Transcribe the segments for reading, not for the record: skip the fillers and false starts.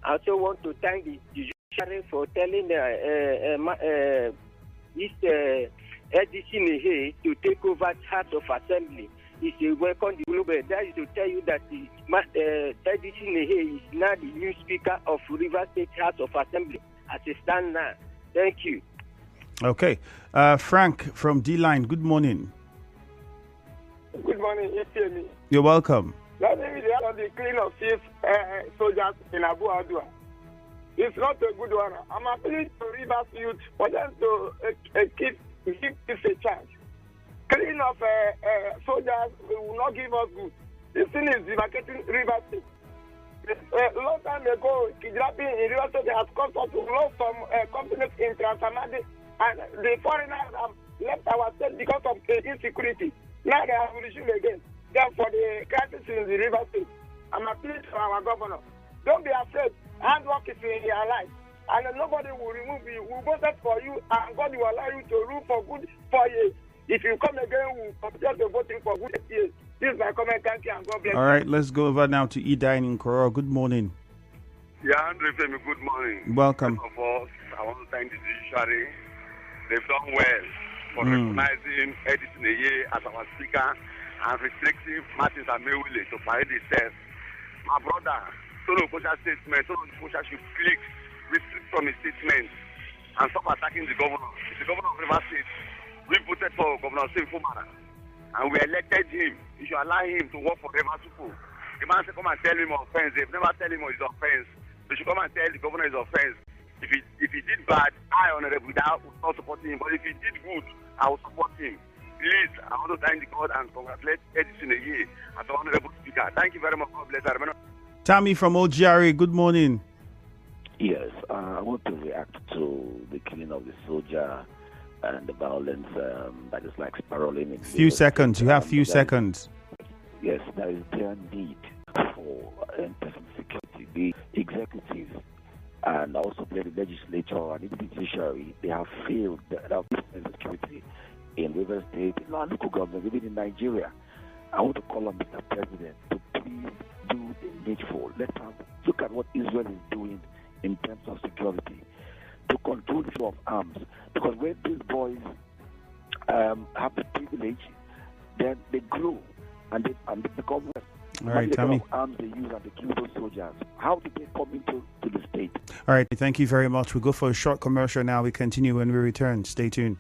I also want to thank the judiciary for telling this Edison Ehe to take over House of Assembly. It's a welcome development. That is to tell you that Edison Ehe is now the new Speaker of Rivers State House of Assembly as it stands now. Thank you. Okay. Frank from D-Line, good morning. Good morning, ETME. You're welcome. Let me be the clean of chief soldiers in Abu Adua. It's not a good one. I'm appealing to Rivers youth for them to give this a chance. Clean of soldiers will not give us good. This thing is demarcating Rivers State. A long time ago, kidnapping in Rivers State has caused us to lose some companies in Transamadi, and the foreigners have left our state because of insecurity. Now they have resumed again. Therefore, the crisis in the River State. I'm appealing to our governor. Don't be afraid. Hard work is in your life. And nobody will remove you. We voted for you, and God will allow you to rule for good 4 years. If you come again, we will continue to voting for good 8 years. This is my comment. Thank you, and God bless you. All right, let's go over now to Edine in Koro. Good morning. Yeah, Andre Femi, good morning. Welcome. First of all, I want to thank the judiciary. They've done well for recognizing Edison Ehe as our speaker and restricting Martins Amewile to parade himself. My brother, Tolo Kosha statement, Tolo Kosha should click, restrict from his statement and stop attacking the governor. It's the governor of Rivers State. We voted for Governor Seif Umara and we elected him. You should allow him to work for Rivers people. The man said, come and tell him offense. They've never tell him his offense. They should come and tell the governor his offense. If he did bad, I, Honorable Dao, would not support him. But if he did good, I will support him. Please, I want to thank the God and congratulate Edison Ehe as the Honorable Speaker. Thank you very much. God bless you. Tammy from OGRA, good morning. Yes, I want to react to the killing of the soldier and the violence that is like spiraling in Few seconds. You have few seconds. Yes, there is their need for personal security. The executive and also the legislature and the judiciary, they have failed the security in Rivers State, in our local government, even in Nigeria. I want to call on Mr. President to please do the needful. Let us look at what Israel is doing in terms of security to control the flow of arms. Because when these boys have the privilege, then they grow and they become all right, Tammy. Arms they use and they kill those soldiers. How did they come into the state? All right, thank you very much. We'll go for a short commercial now. We continue when we return. Stay tuned.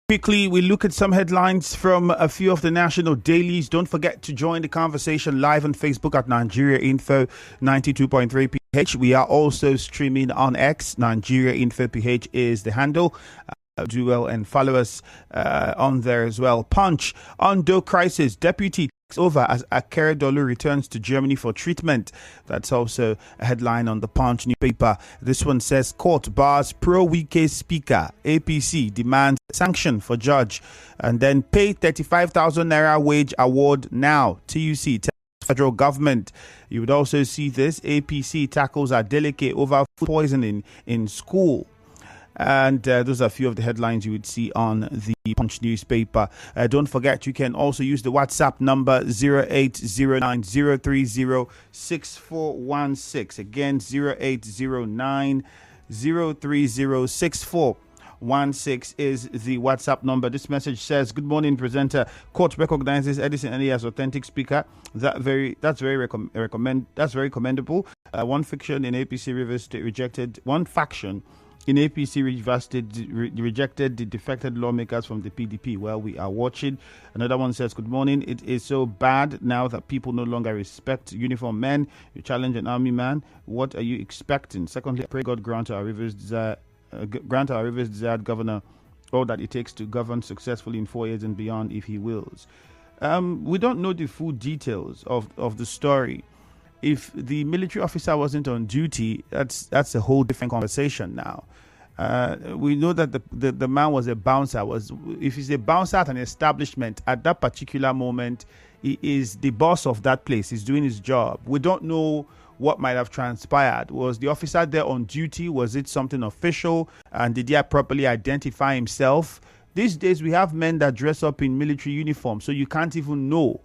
Quickly, we look at some headlines from a few of the national dailies. Don't forget to join the conversation live on Facebook at Nigeria Info 92.3 PH. We are also streaming on X. Nigeria Info PH is the handle. Do well and follow us on there as well. Punch, Ondo crisis. Deputy takes over as Akeredolu returns to Germany for treatment. That's also a headline on the Punch newspaper. This one says, court bars pro-Wike speaker. APC demands sanction for judge. And then pay 35,000 naira wage award now. TUC tells federal government. You would also see this. APC tackles Adeleke over food poisoning in school. And those are a few of the headlines you would see on the Punch newspaper. Don't forget, you can also use the WhatsApp number 0809-030-6416. Again, 0809-030-6416 is the WhatsApp number. This message says, good morning, presenter. Court recognizes Edison Eli as authentic speaker. That's very commendable. One faction in APC Rivers State rejected rejected the defected lawmakers from the PDP. Well, we are watching. Another one says, good morning. It is so bad now that people no longer respect uniformed men. You challenge an army man. What are you expecting? Secondly, I pray God grant our Rivers desired governor all that it takes to govern successfully in 4 years and beyond if he wills. We don't know the full details of the story. If the military officer wasn't on duty, that's a whole different conversation now. We know that the man was a bouncer. If he's a bouncer at an establishment at that particular moment, he is the boss of that place. He's doing his job. We don't know what might have transpired. Was the officer there on duty? Was it something official? And did he properly identify himself? These days, we have men that dress up in military uniform, so you can't even know.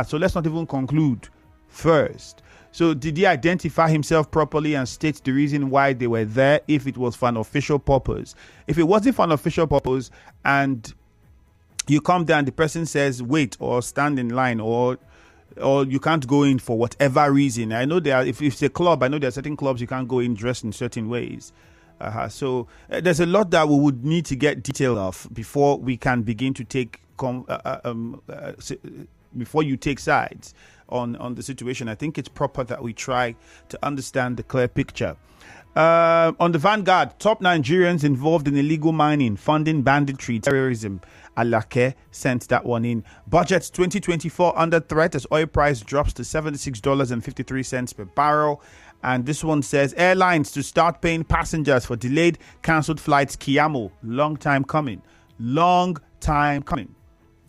So let's not even conclude first. So did he identify himself properly and state the reason why they were there if it was for an official purpose? If it wasn't for an official purpose and you come there and the person says wait or stand in line or you can't go in for whatever reason. I know if it's a club, I know there are certain clubs you can't go in dressed in certain ways. So there's a lot that we would need to get detail of before we can begin to take before you take sides on the situation. I think it's proper that we try to understand the clear picture. On the Vanguard, top Nigerians involved in illegal mining, funding banditry, terrorism. Alake sent that one in. Budget 2024 under threat as oil price drops to $76.53 per barrel. And this one says, airlines to start paying passengers for delayed, cancelled flights. Kiamo, long time coming.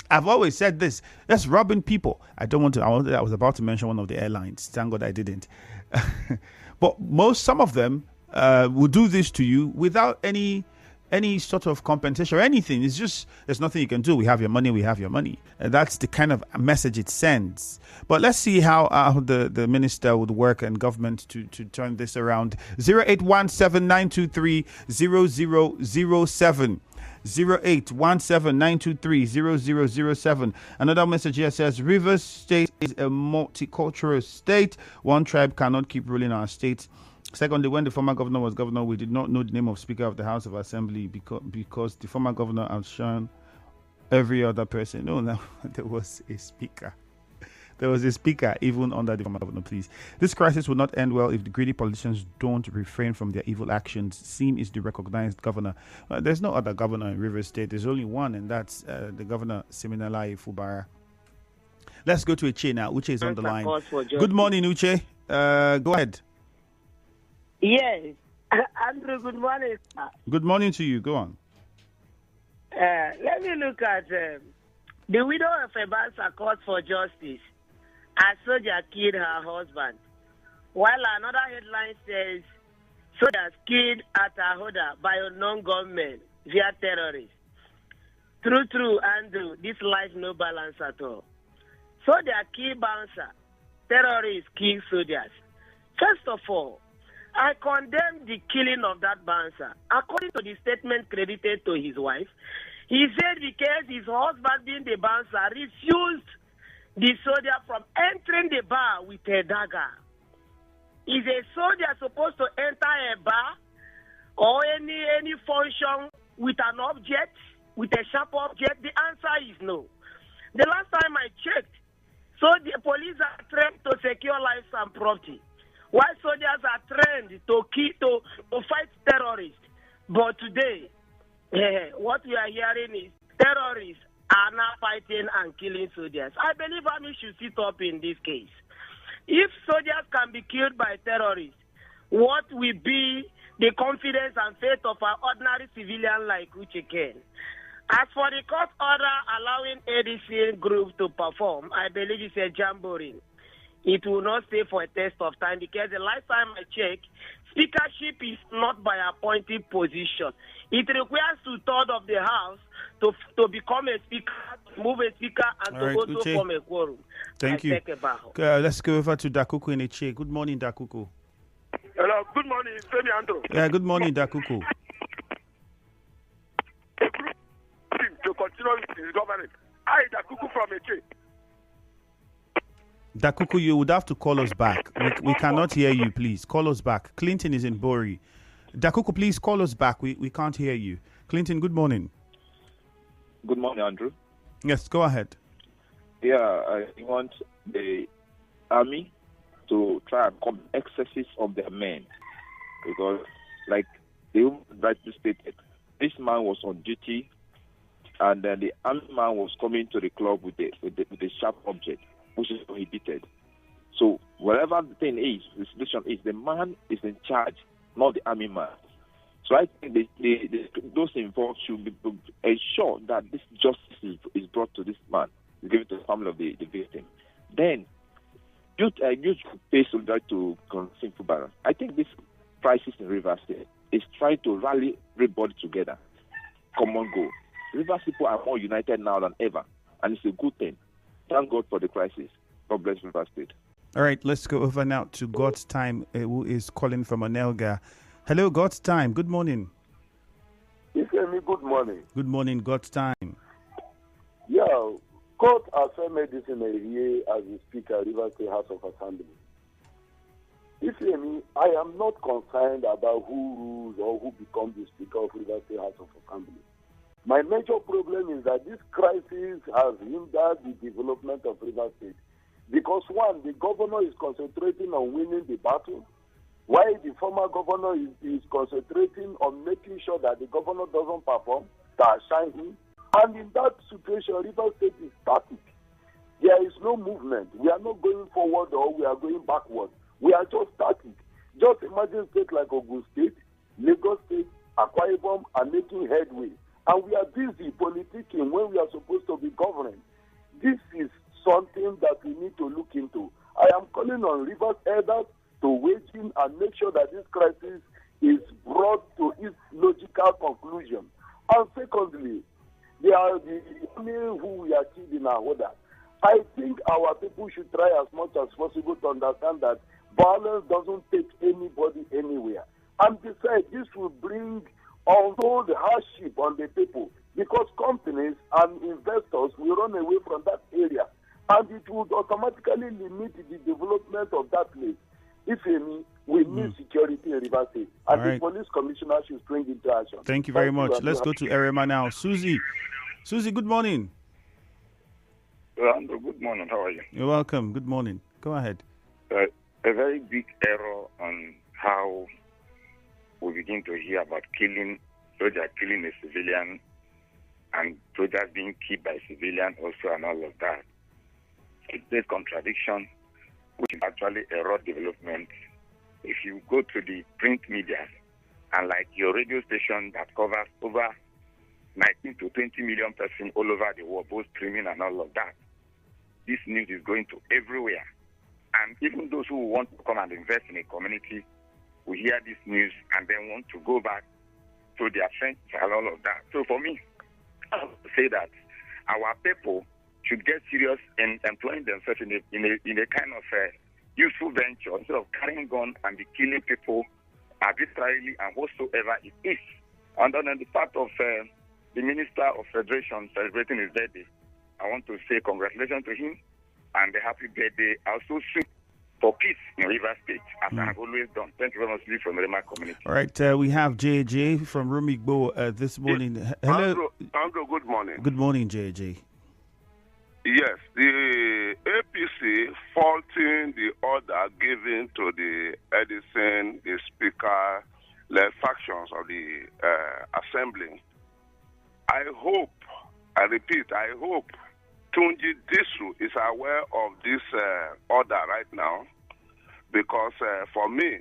I've always said this. That's robbing people. I was about to mention one of the airlines. Thank God I didn't. But some of them will do this to you without any sort of compensation or anything. It's just, there's nothing you can do. We have your money. And that's the kind of message it sends. But let's see how the minister would work and government to turn this around. 0817-923-0007. 0817-923-0007. Another message here says, Rivers State is a multicultural state. One tribe cannot keep ruling our state. Secondly, when the former governor was governor, we did not know the name of Speaker of the House of Assembly because the former governor outshone every other person. No, there was a speaker. There was a speaker even under the former governor, please. This crisis will not end well if the greedy politicians don't refrain from their evil actions. Sim is the recognized governor. There's no other governor in Rivers State. There's only one, and that's the governor, Siminalayi Fubara. Let's go to Uche now. Uche is on the line. Good morning, Uche. Go ahead. Yes. Andrew, good morning. Good morning to you. Go on. Let me look at the widow of Ebansa calls for justice as soldier killed her husband. While another headline says, soldiers killed at Ahoda by unknown gunmen via terrorists. True, Andrew, this life no balance at all. Soldier kill bouncer, terrorists kill soldiers. First of all, I condemn the killing of that bouncer. According to the statement credited to his wife, he said because his husband, being the bouncer, refused the soldier from entering the bar with a dagger. Is a soldier supposed to enter a bar or any function with an object? with a sharp object? The answer is no. The last time I checked, so the police are trained to secure lives and property, while soldiers are trained to fight terrorists. But today, what we are hearing is terrorists are now fighting and killing soldiers. I believe Army should sit up in this case. If soldiers can be killed by terrorists, what will be the confidence and faith of an ordinary civilian like Uche Ken? As for the court order allowing ADC group to perform, I believe it's a jamboree. It will not stay for a test of time because the last time I checked, speakership is not by appointed position. It requires 2/3 of the House to become a speaker, to move a speaker, and to also Uche, form a quorum. Thank you. Let's go over to Dakuku in Eche. Good morning, Dakuku. Hello, good morning, Femi Andrew. Yeah, good morning, Dakuku. To continue with his government. I, Dakuku from Eche. Dakuku, you would have to call us back. We cannot hear you, please. Call us back. Clinton is in Bori. Dakuku, please call us back. We can't hear you. Clinton, good morning. Good morning, Andrew. Yes, go ahead. Yeah, I want the army to try and combat excesses of their men. Because, like the rightly stated, this man was on duty, and then the army man was coming to the club with a sharp object, which is prohibited. So whatever the thing is, the situation is, the man is in charge, not the army man. So I think those involved should be ensure that this justice is brought to this man, given to the family of the victim. Then, youth should pay solidarity to King Fubara. I think this crisis in Rivers State is trying to rally everybody together. Common goal. Rivers people are more united now than ever, and it's a good thing. Thank God for the crisis. God bless Rivers State. All right, let's go over now to God's Time, who is calling from Onelga. Hello, God's Time. Good morning. Good morning. Good morning, God's Time. Yeah, court has made this in a year as the Speaker, Rivers State House of Assembly. I am not concerned about who rules or who becomes the Speaker of Rivers State House of Assembly. My major problem is that this crisis has hindered the development of Rivers State. Because one, the governor is concentrating on winning the battle, while the former governor is concentrating on making sure that the governor doesn't perform, that shine him. And in that situation, Rivers State is static. There is no movement. We are not going forward or we are going backward. We are just static. Just imagine states like Ogun State, Lagos State, Akwa Ibom are making headway. And we are busy politicking when we are supposed to be governing. This is something that we need to look into. I am calling on Rivers elders to weigh in and make sure that this crisis is brought to its logical conclusion. And secondly, there are the men who we are killed in our order. I think our people should try as much as possible to understand that violence doesn't take anybody anywhere. And besides, this will bring untold hardship on the people because companies and investors will run away from that area, and it would automatically limit the development of that place. If any, we need security in Rivers State, and the police commissioner should spring into action. Thank you very much. Let's go to Erema now. Susie, good morning. Good morning. How are you? You're welcome. Good morning. Go ahead. A very big error on how we begin to hear about soldiers killing a civilian and soldiers being killed by civilians also and all of that. It's a contradiction, which is actually a raw development. If you go to the print media and like your radio station that covers over 19 to 20 million persons all over the world, both streaming and all of that, this news is going to everywhere. And even those who want to come and invest in a community will hear this news and then want to go back to their friends and all of that. So for me, I would say that our people should get serious in employing themselves in a kind of useful venture instead of carrying guns and be killing people arbitrarily and whatsoever it is. And then on the part of the Minister of Federation celebrating his birthday, I want to say congratulations to him and a happy birthday. Also soon for peace in River State, as I have always done. Thank you very much, Lee, from the Rema community. All right, we have JJ from Rumigbo this morning. Hello. Andrew, good morning. Good morning, JJ. Yes, the APC faulting the order given to the Edison, the Speaker, the factions of the Assembly. I hope, I repeat, I hope Tunji Disu is aware of this order right now, because for me,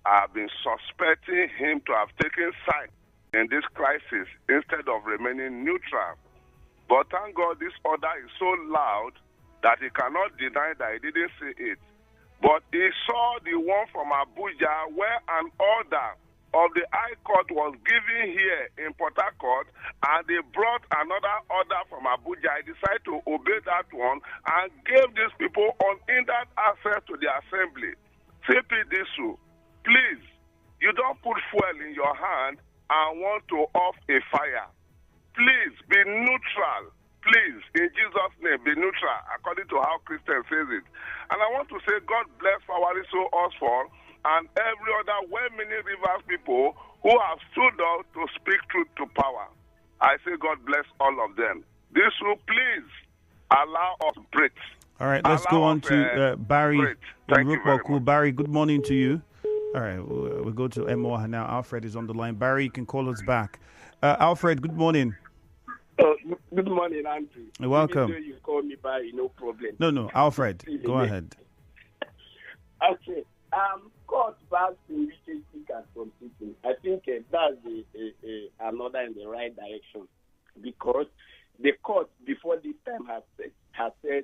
I've been suspecting him to have taken side in this crisis instead of remaining neutral. But thank God this order is so loud that he cannot deny that he didn't see it. But he saw the one from Abuja where an order of the High Court was given here in Port Harcourt, and they brought another order from Abuja. I decided to obey that one and gave these people unhindered access to the assembly. CP Disu, please, you don't put fuel in your hand and want to off a fire. Please be neutral. Please, in Jesus' name, be neutral, according to how Christian says it. And I want to say, God bless Fawariso Osford and every other well-meaning Rivers people who have stood up to speak truth to power. I say, God bless all of them. This will please allow us to breathe. All right, let's go on to Barry in Rukwaku. Barry, good morning to you. All right, we'll go to Emoha now. Alfred is on the line. Barry, you can call us back. Alfred, good morning. Good morning, Andrew. You're welcome. You call me Barry, no problem. No, Alfred, go ahead. Okay. Court bans Enrique speakers from sitting. I think that's another in the right direction, because the court before this time has said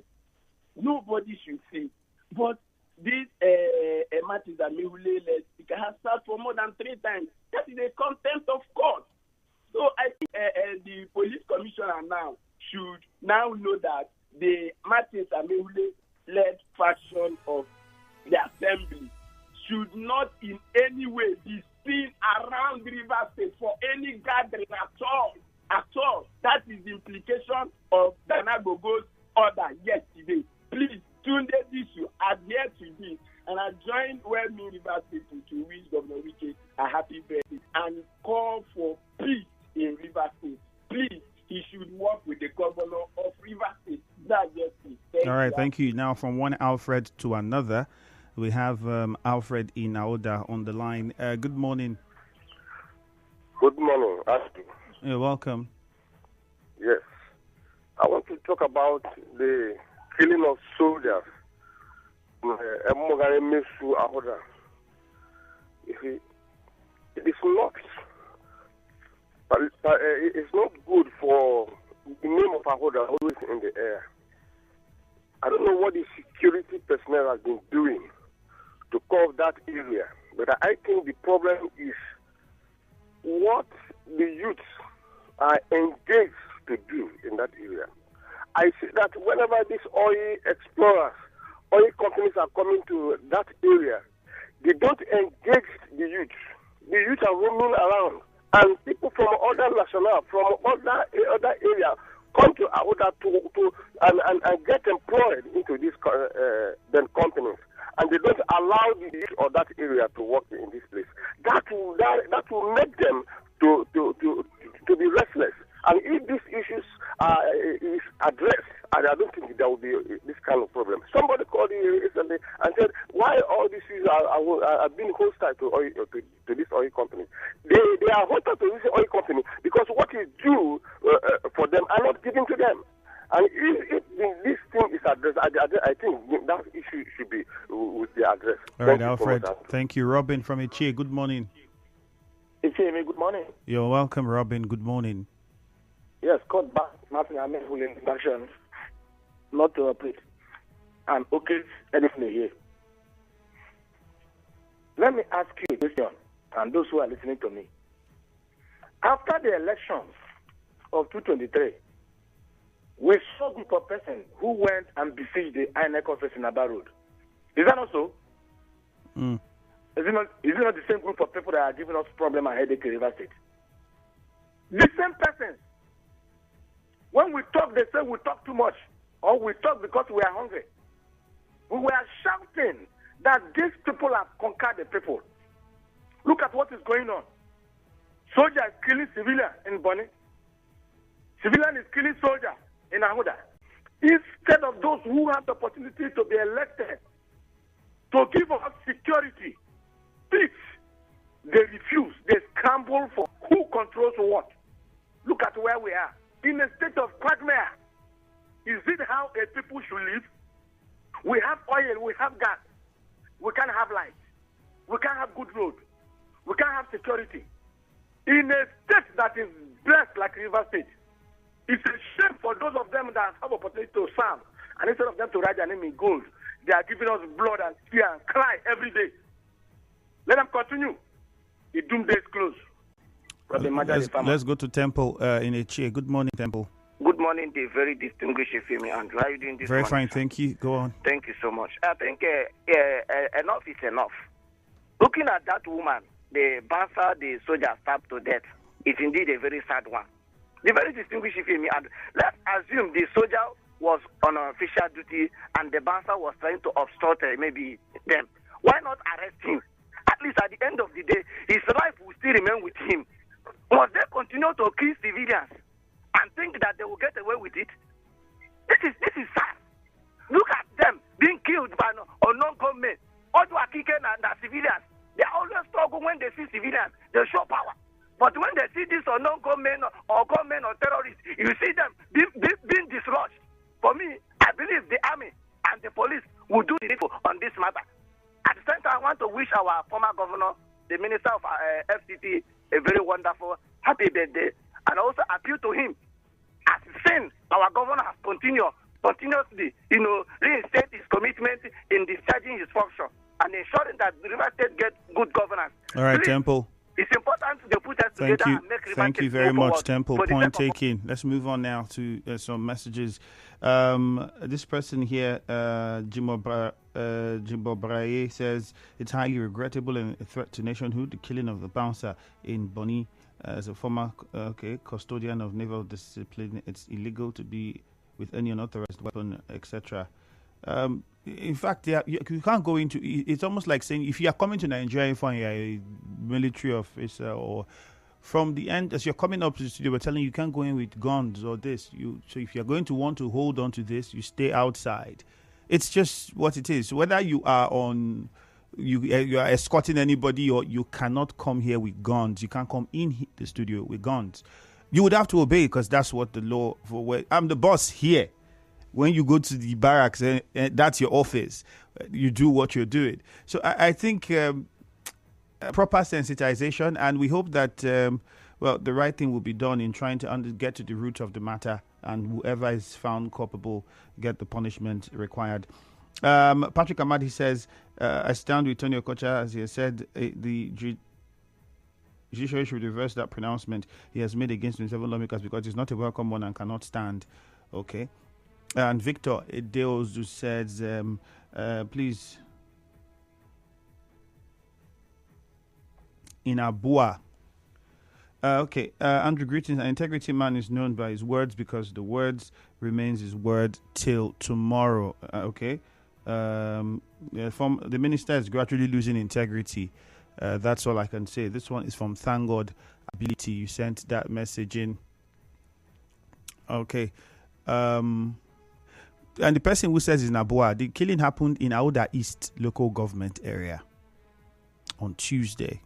nobody should see. But this Martin Zamihule-led speaker has sat for more than 3 times. That is a contempt of court. So I think the police commissioner now should now know that the Martin Zamihule-led faction of the assembly should not in any way be seen around River State for any gathering at all. At all. That is the implication of Dana Gogo's order yesterday. Please, Tunde Disu, adhere to this. And I join well-meaning River State to wish Governor Wike a happy birthday and call for peace in River State. Please, he should work with the governor of River State. That's just it. All right, thank you. Now, from one Alfred to another, we have Alfred Inaoda on the line. Good morning. Good morning, Ashley. You're welcome. Yes. I want to talk about the killing of soldiers. It's not good for the name of Ahoda always in the air. I don't know what the security personnel has been doing to cover that area, but I think the problem is what the youths are engaged to do in that area. I see that whenever these oil explorers, oil companies are coming to that area, they don't engage the youth. The youth are roaming around, and people from other national, from other areas, come to Ahoda and get employed into these companies, and they don't allow the youth of that area to work in this place. That will make them to be restless. And if these issues is addressed, I don't think there will be this kind of problem. Somebody called me recently and said, why all these issues are being hostile to this oil company? They are hostile to this oil company because what is due for them are not given to them. And if this thing is addressed, I think that issue should be addressed. All right, Alfred. Thank you. Robin from Ichie, good morning. Ichie, good morning. You're welcome, Robin. Good morning. Yes, caught back Martin Amehule in action, not to operate. And okay, anything here. Let me ask you a question, and those who are listening to me. After the elections of 2023, we saw a group of persons who went and besieged the INEC office in Aba Road. Is that not so? Mm. Is it not the same group of people that are giving us problem and headache in River State? The same persons. When we talk, they say we talk too much, or we talk because we are hungry. We were shouting that these people have conquered the people. Look at what is going on. Soldier is killing civilian in Bonny. Civilian is killing soldier in Ahuda. Instead of those who have the opportunity to be elected to give us security, peace, they refuse. They scramble for who controls what. Look at where we are. In a state of quagmire. Is it how a people should live? We have oil, we have gas. We can't have light. We can't have good road. We can't have security. In a state that is blessed like River State, it's a shame for those of them that have opportunity to serve. And instead of them to write their name in gold, they are giving us blood and tear and cry every day. Let them continue. The doomsday is close. Let's go to Temple in a chair. Good morning, Temple. Good morning, the very distinguished Femi Andrew. How are you doing this morning? Very fine, thank you. Go on. Thank you so much. I think enough is enough. Looking at that woman, the bouncer, the soldier stabbed to death, is indeed a very sad one. The very distinguished Femi Andrew. Let's assume the soldier was on official duty and the bouncer was trying to obstruct maybe them. Why not arrest him? At least at the end of the day, his life will still remain with him. Must they continue to kill civilians and think that they will get away with it? This is sad. Look at them being killed by unknown gunmen. All who are kicking and the civilians. They always struggle when they see civilians. They show power. But when they see this unknown gunmen or terrorists, you see them being dislodged. For me, I believe the army and the police will do the needful on this matter. At the same time, I want to wish our former governor, the Minister of FCT, a very wonderful, happy birthday, and also appeal to him. As seen, our governor has continuously, reinstate his commitment in discharging his function and ensuring that the River State gets good governance. All right, Please, Temple. It's important to put us together and make River Thank you State very move much, forward Temple. for the Point sake of- taken. Let's move on now to some messages. This person here, Jimbo Braye, says it's highly regrettable and a threat to nationhood, the killing of the bouncer in Bonny. As a former custodian of naval discipline, it's illegal to be with any unauthorized weapon, etc. In fact, you can't go into. It's almost like saying if you are coming to Nigeria, if you're a military officer, or from the end as you're coming up to the studio, we're telling you can't go in with guns or this. So if you're going to want to hold on to this, you stay outside. It's just what it is. Whether you are on. You are escorting anybody, or you cannot come here with guns. You can't come in the studio with guns. You would have to obey because that's what the law for. Where I'm the boss here. When you go to the barracks, that's your office. You do what you're doing. So I think proper sensitization, and we hope that the right thing will be done in trying to get to the root of the matter, and whoever is found culpable get the punishment required. Patrick Amadi says, I stand with Tony Okocha, as he has said, the judiciary should reverse that pronouncement he has made against 27 lawmakers because it's not a welcome one and cannot stand. Okay. And Victor Edeozu says, please, in Abua. Andrew, greetings. An integrity man is known by his words because the words remains his word till tomorrow. The minister is gradually losing integrity. That's all I can say. This one is from Thank God Ability. You sent that message in. Okay. And the person who says in Abua, the killing happened in Aouda East local government area on Tuesday.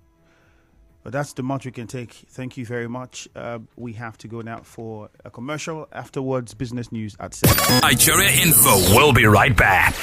But that's the much we can take. Thank you very much. We have to go now for a commercial. Afterwards, business news at 7. Nigeria Info. We'll be right back.